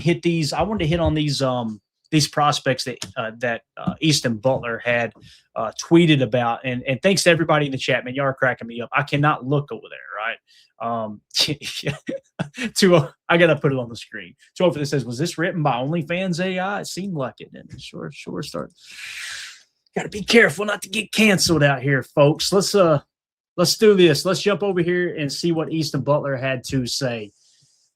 hit these. I wanted to hit on these prospects that Easton Butler had tweeted about, and thanks to everybody in the chat, man. Y'all are cracking me up. I cannot look over there, right? I gotta put it on the screen. So this says, was this written by OnlyFans AI? It seemed like it, didn't it? Sure. Start. Got to be careful not to get canceled out here, folks. Let's do this. Let's jump over here and see what Easton Butler had to say.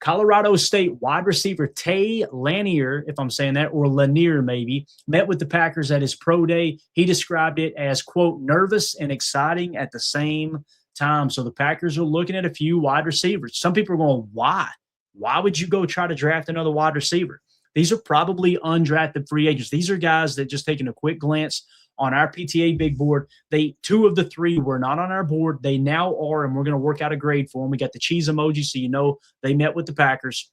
Colorado State wide receiver Tay Lanier, if I'm saying that, or Lanier maybe, met with the Packers at his pro day. He described it as, quote, nervous and exciting at the same time. So the Packers are looking at a few wide receivers. Some people are going, why? Why would you go try to draft another wide receiver? These are probably undrafted free agents. These are guys that, just taking a quick glance on our PTA big board, two of the three were not on our board. They now are, and we're going to work out a grade for them. We got the cheese emoji, so you know they met with the Packers.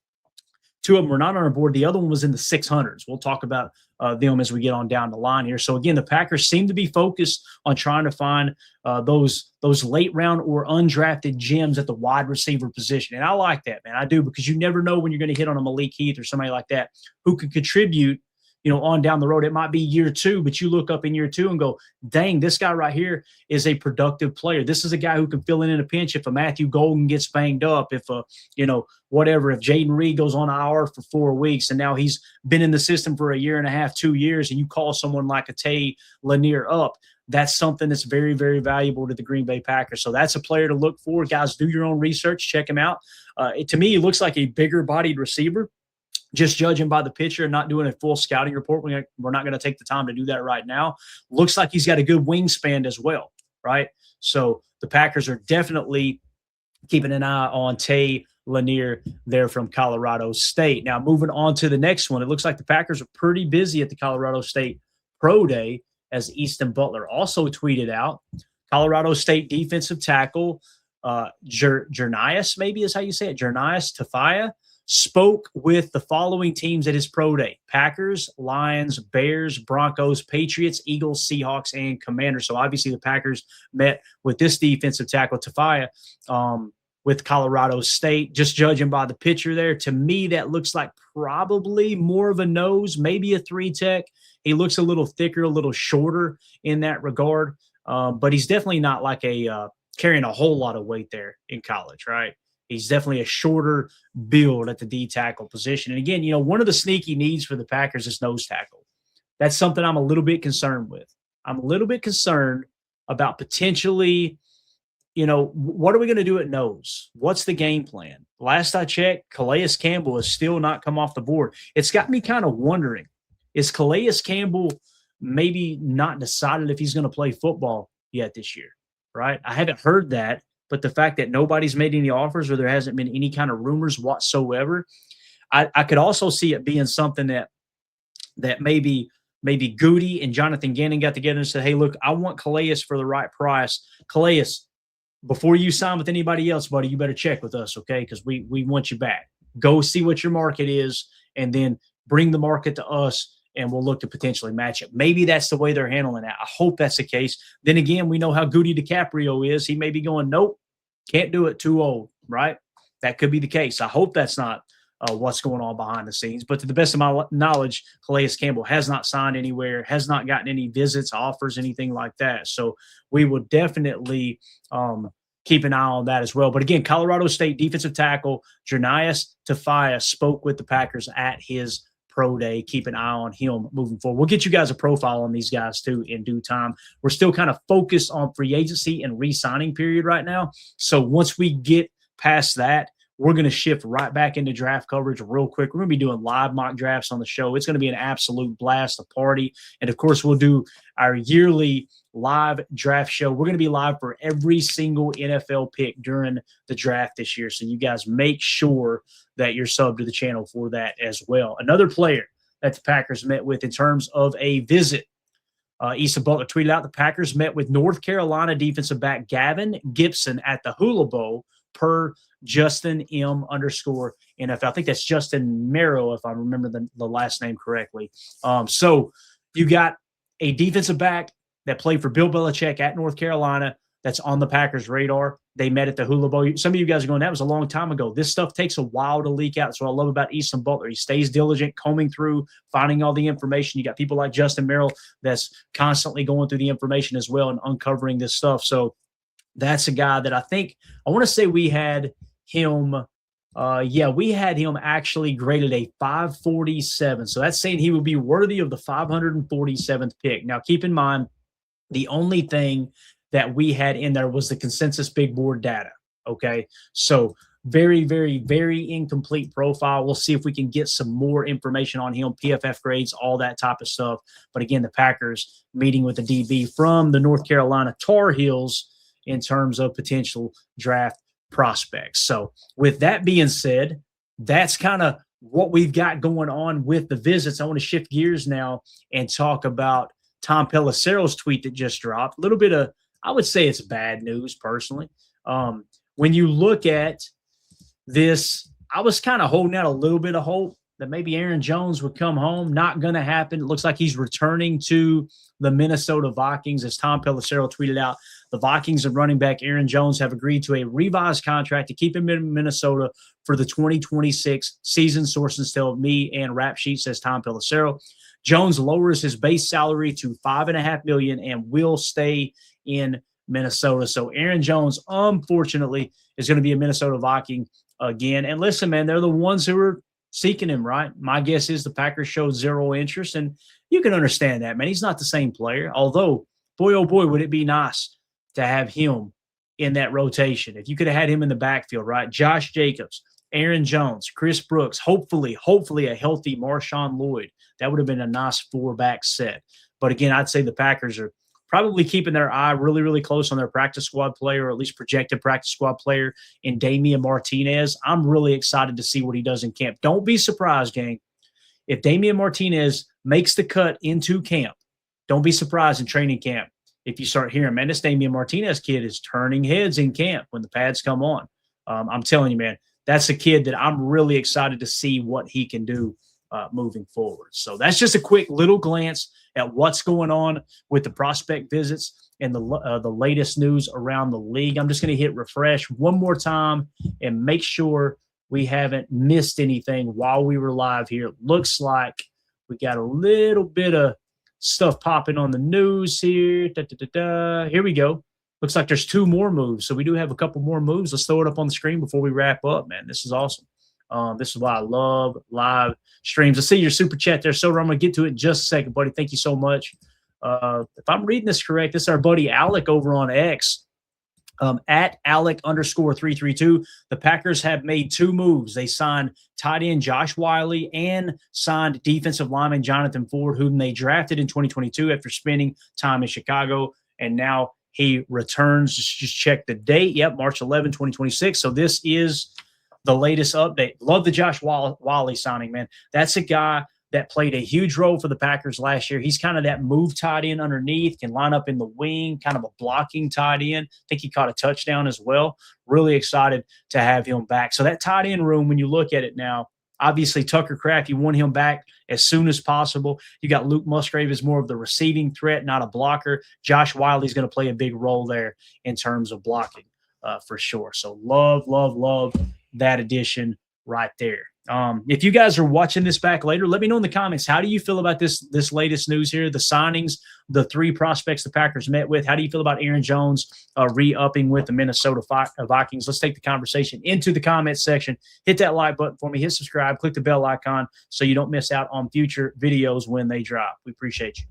Two of them were not on our board. The other one was in the 600s. We'll talk about them as we get on down the line here. So, again, the Packers seem to be focused on trying to find those late round or undrafted gems at the wide receiver position. And I like that, man. I do, because you never know when you're going to hit on a Malik Heath or somebody like that who could contribute, on down the road. It might be year two, but you look up in year two and go, dang, this guy right here is a productive player. This is a guy who can fill in a pinch if a Matthew Golden gets banged up, if whatever, if Jaden Reed goes on IR for 4 weeks and now he's been in the system for a year and a half, 2 years, and you call someone like a Tay Lanier up, that's something that's very, very valuable to the Green Bay Packers. So that's a player to look for. Guys, do your own research. Check him out. To me, he looks like a bigger-bodied receiver. Just judging by the picture and not doing a full scouting report, we're not going to take the time to do that right now. Looks like he's got a good wingspan as well, right? So the Packers are definitely keeping an eye on Tay Lanier there from Colorado State. Now, moving on to the next one, it looks like the Packers are pretty busy at the Colorado State Pro Day, as Easton Butler also tweeted out. Colorado State defensive tackle Janias, maybe is how you say it, Janias Taya, spoke with the following teams at his pro day: Packers, Lions, Bears, Broncos, Patriots, Eagles, Seahawks, and Commanders. So obviously the Packers met with this defensive tackle, Tafaya, with Colorado State. Just judging by the picture there, to me, that looks like probably more of a nose, maybe a 3-tech. He looks a little thicker, a little shorter in that regard, but he's definitely not like carrying a whole lot of weight there in college, right? He's definitely a shorter build at the D tackle position. And again, one of the sneaky needs for the Packers is nose tackle. That's something I'm a little bit concerned with. I'm a little bit concerned about potentially, what are we going to do at nose? What's the game plan? Last I checked, Calais Campbell has still not come off the board. It's got me kind of wondering, is Calais Campbell maybe not decided if he's going to play football yet this year, right? I haven't heard that. But the fact that nobody's made any offers or there hasn't been any kind of rumors whatsoever, I could also see it being something that maybe Gute and Jonathan Gannon got together and said, hey, look, I want Calais for the right price. Calais, before you sign with anybody else, buddy, you better check with us, okay? Because we want you back. Go see what your market is and then bring the market to us, and we'll look to potentially match it. Maybe that's the way they're handling that. I hope that's the case. Then again, we know how Gute DiCaprio is. He may be going, nope, can't do it, too old, right? That could be the case. I hope that's not what's going on behind the scenes. But to the best of my knowledge, Calais Campbell has not signed anywhere, has not gotten any visits, offers, anything like that. So we will definitely keep an eye on that as well. But again, Colorado State defensive tackle Janias Taya spoke with the Packers at his pro day. Keep an eye on him moving forward. We'll get you guys a profile on these guys too in due time. We're still kind of focused on free agency and re-signing period right now. So once we get past that, we're going to shift right back into draft coverage real quick. We're going to be doing live mock drafts on the show. It's going to be an absolute blast, a party. And of course, we'll do our yearly live draft show. We're going to be live for every single NFL pick during the draft this year. So you guys make sure that you're subbed to the channel for that as well. Another player that the Packers met with in terms of a visit, Easton Butler tweeted out the Packers met with North Carolina defensive back Gavin Gibson at the Hula Bowl per Justin M_NFL. I think that's Justin Morrow, if I remember the last name correctly. So you got a defensive back that played for Bill Belichick at North Carolina, that's on the Packers' radar. They met at the Hula Bowl. Some of you guys are going, that was a long time ago. This stuff takes a while to leak out. That's what I love about Easton Butler. He stays diligent, combing through, finding all the information. You got people like Justin Merrill that's constantly going through the information as well and uncovering this stuff. So that's a guy that I think, I want to say we had him we had him actually graded a 547. So that's saying he would be worthy of the 547th pick. Now, keep in mind, the only thing that we had in there was the consensus big board data. Okay. So very, very, very incomplete profile. We'll see if we can get some more information on him, PFF grades, all that type of stuff. But again, the Packers meeting with the DB from the North Carolina Tar Heels in terms of potential draft prospects. So with that being said, that's kind of what we've got going on with the visits. I want to shift gears now and talk about Tom Pelissero's tweet that just dropped. A little bit of, I would say it's bad news personally. When you look at this, I was kind of holding out a little bit of hope that maybe Aaron Jones would come home. Not going to happen. It looks like he's returning to the Minnesota Vikings. As Tom Pelissero tweeted out, the Vikings and running back Aaron Jones have agreed to a revised contract to keep him in Minnesota for the 2026 season. Sources tell me and Rap Sheet, says Tom Pelissero. Jones lowers his base salary to $5.5 million and will stay in Minnesota. So Aaron Jones, unfortunately, is going to be a Minnesota Viking again. And listen, man, they're the ones who are seeking him, right? My guess is the Packers showed zero interest, and you can understand that, man. He's not the same player. Although, boy, oh boy, would it be nice to have him in that rotation. If you could have had him in the backfield, right? Josh Jacobs, Aaron Jones, Chris Brooks, hopefully a healthy Marshawn Lloyd. That would have been a nice four-back set. But again, I'd say the Packers are probably keeping their eye really, really close on their practice squad player, or at least projected practice squad player in Damian Martinez. I'm really excited to see what he does in camp. Don't be surprised, gang, if Damian Martinez makes the cut into camp. Don't be surprised in training camp if you start hearing, man, this Damian Martinez kid is turning heads in camp when the pads come on. I'm telling you, man, that's a kid that I'm really excited to see what he can do moving forward. So that's just a quick little glance at what's going on with the prospect visits and the latest news around the league. I'm just going to hit refresh one more time and make sure we haven't missed anything while we were live here. It looks like we got a little bit of stuff popping on the news here. Here we go. Looks like there's two more moves. So we do have a couple more moves. Let's throw it up on the screen before we wrap up, man. This is awesome. This is why I love live streams. I see your super chat there, Soder. I'm going to get to it in just a second, buddy. Thank you so much. If I'm reading this correct, this is our buddy Alec over on X, at Alec_332. The Packers have made two moves. They signed tight end Josh Wiley and signed defensive lineman Jonathan Ford, whom they drafted in 2022 after spending time in Chicago. And now he returns. Just check the date. Yep, March 11, 2026. So this is the latest update. Love the Josh Wiley signing, man. That's a guy that played a huge role for the Packers last year. He's kind of that move tight end underneath, can line up in the wing, kind of a blocking tight end. I think he caught a touchdown as well. Really excited to have him back. So that tight end room, when you look at it now, obviously Tucker Kraft, you want him back as soon as possible. You got Luke Musgrave as more of the receiving threat, not a blocker. Josh Wiley's going to play a big role there in terms of blocking for sure. So love that addition right there. If you guys are watching this back later, let me know in the comments, how do you feel about this latest news here, the signings, the three prospects the Packers met with? How do you feel about Aaron Jones re-upping with the Minnesota Vikings? Let's take the conversation into the comments section. Hit that like button for me, hit subscribe, click the bell icon so you don't miss out on future videos when they drop. We appreciate you.